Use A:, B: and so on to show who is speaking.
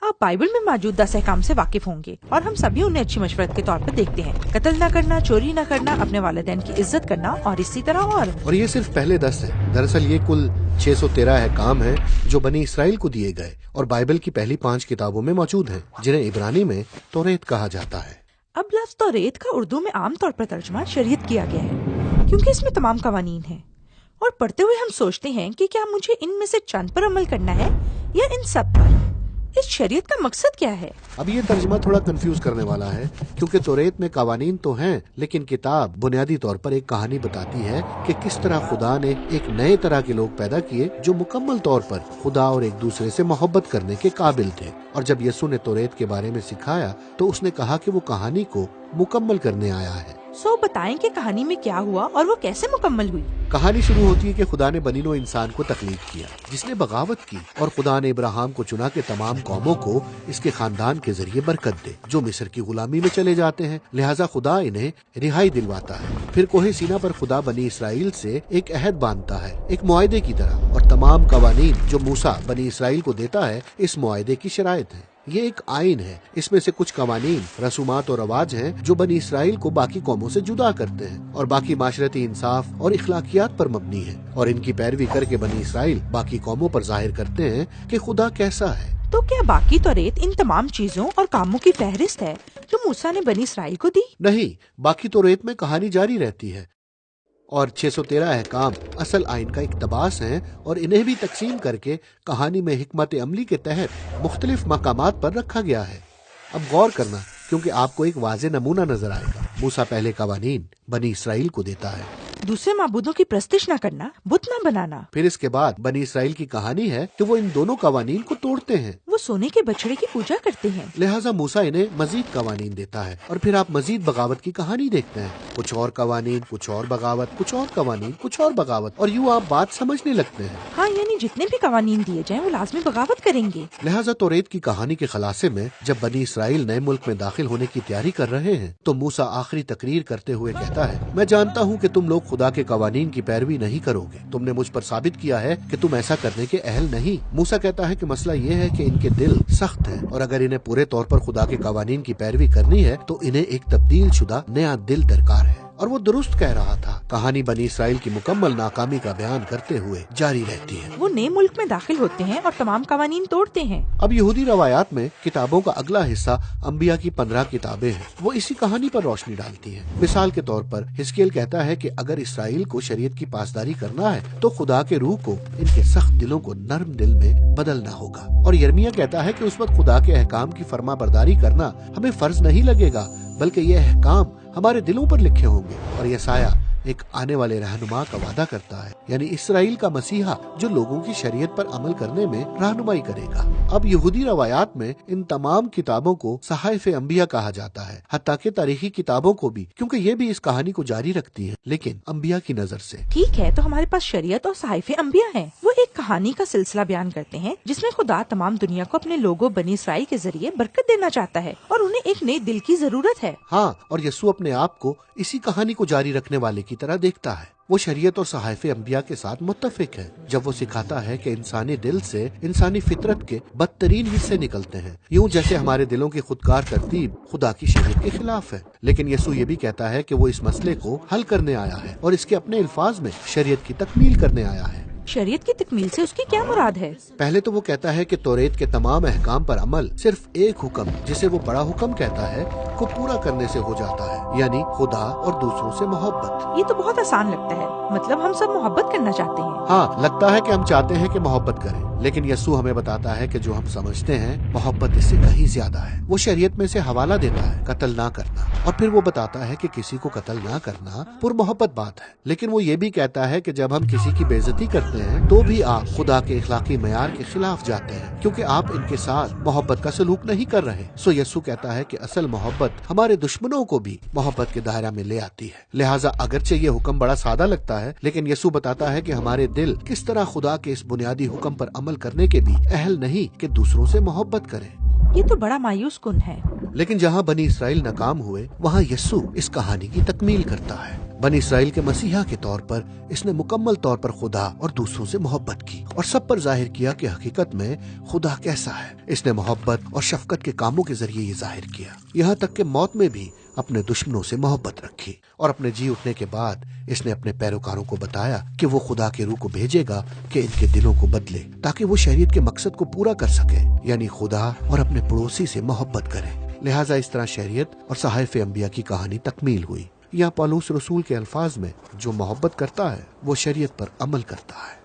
A: آپ بائبل میں موجود 10 احکام سے واقف ہوں گے اور ہم سبھی انہیں اچھی مشورت کے طور پر دیکھتے ہیں۔ قتل نہ کرنا، چوری نہ کرنا، اپنے والدین کی عزت کرنا اور اسی طرح اور
B: یہ صرف پہلے 10 ہیں۔ دراصل یہ کل 613 احکام ہیں جو بنی اسرائیل کو دیے گئے اور بائبل کی پہلی 5 کتابوں میں موجود ہیں، جنہیں عبرانی میں توریت کہا جاتا ہے۔
A: اب لفظ توریت کا اردو میں عام طور پر ترجمہ شریعت کیا گیا ہے، کیونکہ اس میں تمام قوانین ہیں، اور پڑھتے ہوئے ہم سوچتے ہیں کہ کیا مجھے ان میں سے چند پر عمل کرنا ہے یا ان سب پر؟ اس شریعت کا مقصد کیا ہے؟
B: اب یہ ترجمہ تھوڑا کنفیوز کرنے والا ہے، کیونکہ توریت میں قوانین تو ہیں، لیکن کتاب بنیادی طور پر ایک کہانی بتاتی ہے کہ کس طرح خدا نے ایک نئے طرح کے لوگ پیدا کیے جو مکمل طور پر خدا اور ایک دوسرے سے محبت کرنے کے قابل تھے۔ اور جب یسوع نے توریت کے بارے میں سکھایا تو اس نے کہا کہ وہ کہانی کو مکمل کرنے آیا ہے۔
A: بتائیں کہ کہانی میں کیا ہوا اور وہ کیسے مکمل ہوئی؟
B: کہانی شروع ہوتی ہے کہ خدا نے بنی نوع انسان کو تخلیق کیا جس نے بغاوت کی، اور خدا نے ابراہیم کو چنا کہ تمام قوموں کو اس کے خاندان کے ذریعے برکت دے جو مصر کی غلامی میں چلے جاتے ہیں، لہٰذا خدا انہیں رہائی دلواتا ہے۔ پھر کوہ سینا پر خدا بنی اسرائیل سے ایک عہد باندھتا ہے، ایک معاہدے کی طرح، اور تمام قوانین جو موسیٰ بنی اسرائیل کو دیتا ہے اس معاہدے کی شرائط ہیں۔ یہ ایک آئین ہے، اس میں سے کچھ قوانین، رسومات اور رواج ہیں جو بنی اسرائیل کو باقی قوموں سے جدا کرتے ہیں، اور باقی معاشرتی انصاف اور اخلاقیات پر مبنی ہے، اور ان کی پیروی کر کے بنی اسرائیل باقی قوموں پر ظاہر کرتے ہیں کہ خدا کیسا ہے۔
A: تو کیا باقی توریت ان تمام چیزوں اور کاموں کی فہرست ہے جو موسیٰ نے بنی اسرائیل کو دی؟
B: نہیں، باقی توریت میں کہانی جاری رہتی ہے، اور 613 احکام اصل آئین کا اقتباس ہیں، اور انہیں بھی تقسیم کر کے کہانی میں حکمت عملی کے تحت مختلف مقامات پر رکھا گیا ہے۔ اب غور کرنا، کیونکہ آپ کو ایک واضح نمونہ نظر آئے گا۔ موسیٰ پہلے قوانین بنی اسرائیل کو دیتا ہے،
A: دوسرے معبودوں کی پرستش نہ کرنا، بت نہ بنانا۔
B: پھر اس کے بعد بنی اسرائیل کی کہانی ہے کہ وہ ان دونوں قوانین کو توڑتے ہیں،
A: وہ سونے کے بچڑے کی پوجا کرتے ہیں،
B: لہٰذا موسیٰ انہیں مزید قوانین دیتا ہے، اور پھر آپ مزید بغاوت کی کہانی دیکھتے ہیں، کچھ اور قوانین، کچھ اور بغاوت، کچھ اور قوانین، کچھ اور بغاوت، اور یوں آپ بات سمجھنے لگتے ہیں۔
A: ہاں، یعنی جتنے بھی قوانین دیے جائیں وہ لازمی بغاوت کریں گے۔
B: لہٰذا توریت کی کہانی کے خلاصے میں جب بنی اسرائیل نئے ملک میں داخل ہونے کی تیاری کر رہے ہیں تو موسیٰ آخری تقریر کرتے ہوئے کہتا ہے، میں جانتا ہوں کہ تم لوگ خدا کے قوانین کی پیروی نہیں کرو گے، تم نے مجھ پر ثابت کیا ہے کہ تم ایسا کرنے کے اہل نہیں۔ موسیٰ کہتا ہے کہ مسئلہ یہ ہے کہ ان کے دل سخت ہیں، اور اگر انہیں پورے طور پر خدا کے قوانین کی پیروی کرنی ہے تو انہیں ایک تبدیل شدہ نیا دل درکار ہے۔ اور وہ درست کہہ رہا تھا۔ کہانی بنی اسرائیل کی مکمل ناکامی کا بیان کرتے ہوئے جاری رہتی ہے۔
A: وہ نئے ملک میں داخل ہوتے ہیں اور تمام قوانین توڑتے ہیں۔
B: اب یہودی روایات میں کتابوں کا اگلا حصہ انبیاء کی 15 کتابیں ہیں، وہ اسی کہانی پر روشنی ڈالتی ہیں۔ مثال کے طور پر حزقیل کہتا ہے کہ اگر اسرائیل کو شریعت کی پاسداری کرنا ہے تو خدا کے روح کو ان کے سخت دلوں کو نرم دل میں بدلنا ہوگا، اور یرمیہ کہتا ہے کہ اس وقت خدا کے احکام کی فرما برداری کرنا ہمیں فرض نہیں لگے گا، بلکہ یہ احکام ہمارے دلوں پر لکھے ہوں گے۔ اور یسایہ ایک آنے والے رہنما کا وعدہ کرتا ہے، یعنی اسرائیل کا مسیحا جو لوگوں کی شریعت پر عمل کرنے میں رہنمائی کرے گا۔ اب یہودی روایات میں ان تمام کتابوں کو صحائف انبیاء کہا جاتا ہے، حتیٰ کہ تاریخی کتابوں کو بھی، کیونکہ یہ بھی اس کہانی کو جاری رکھتی ہیں، لیکن انبیاء کی نظر سے۔
A: ٹھیک ہے، تو ہمارے پاس شریعت اور صحائف انبیاء ہیں، وہ ایک کہانی کا سلسلہ بیان کرتے ہیں جس میں خدا تمام دنیا کو اپنے لوگوں بنی اسرائیل کے ذریعے برکت دینا چاہتا ہے اور انہیں ایک نئے دل کی ضرورت ہے۔
B: ہاں، اور یسوع اپنے آپ کو اسی کہانی کو جاری رکھنے والے کی طرح دیکھتا ہے۔ وہ شریعت اور صحائف انبیاء کے ساتھ متفق ہے جب وہ سکھاتا ہے کہ انسانی دل سے انسانی فطرت کے بدترین حصے نکلتے ہیں، یوں جیسے ہمارے دلوں کی خودکار ترتیب خدا کی شریعت کے خلاف ہے۔ لیکن یسوع یہ بھی کہتا ہے کہ وہ اس مسئلے کو حل کرنے آیا ہے اور اس کے اپنے الفاظ میں شریعت کی تکمیل کرنے آیا ہے۔
A: شریعت کی تکمیل سے اس کی کیا مراد ہے؟
B: پہلے تو وہ کہتا ہے کہ توریت کے تمام احکام پر عمل صرف ایک حکم، جسے وہ بڑا حکم کہتا ہے، کو پورا کرنے سے ہو جاتا ہے، یعنی خدا اور دوسروں سے محبت۔
A: یہ تو بہت آسان لگتا ہے، مطلب ہم سب محبت کرنا چاہتے ہیں۔
B: ہاں، لگتا ہے کہ ہم چاہتے ہیں کہ محبت کریں، لیکن یسوع ہمیں بتاتا ہے کہ جو ہم سمجھتے ہیں محبت اس سے کہیں زیادہ ہے۔ وہ شریعت میں سے حوالہ دیتا ہے قتل نہ کرنا، اور پھر وہ بتاتا ہے کہ کسی کو قتل نہ کرنا پر محبت بات ہے، لیکن وہ یہ بھی کہتا ہے کہ جب ہم کسی کی بے عزتی کرتے ہیں تو بھی آپ خدا کے اخلاقی معیار کے خلاف جاتے ہیں، کیونکہ آپ ان کے ساتھ محبت کا سلوک نہیں کر رہے۔ سو یسوع کہتا ہے کہ اصل محبت ہمارے دشمنوں کو بھی محبت کے دائرہ میں لے آتی ہے۔ لہٰذا اگرچہ یہ حکم بڑا سادہ لگتا ہے، لیکن یسوع بتاتا ہے کہ ہمارے دل کس طرح خدا کے اس بنیادی حکم پر عمل کرنے کے بھی اہل نہیں کہ دوسروں سے محبت کریں۔
A: یہ تو بڑا مایوس کن ہے۔
B: لیکن جہاں بنی اسرائیل ناکام ہوئے وہاں یسوع اس کہانی کی تکمیل کرتا ہے۔ بنی اسرائیل کے مسیحا کے طور پر اس نے مکمل طور پر خدا اور دوسروں سے محبت کی اور سب پر ظاہر کیا کہ حقیقت میں خدا کیسا ہے۔ اس نے محبت اور شفقت کے کاموں کے ذریعے یہ ظاہر کیا، یہاں تک کہ موت میں بھی اپنے دشمنوں سے محبت رکھی، اور اپنے جی اٹھنے کے بعد اس نے اپنے پیروکاروں کو بتایا کہ وہ خدا کے روح کو بھیجے گا کہ ان کے دلوں کو بدلے، تاکہ وہ شریعت کے مقصد کو پورا کر سکے، یعنی خدا اور اپنے پڑوسی سے محبت کرے۔ لہٰذا اس طرح شریعت اور صحائف انبیاء کی کہانی تکمیل ہوئی۔ یہاں پولس رسول کے الفاظ میں جو محبت کرتا ہے وہ شریعت پر عمل کرتا ہے۔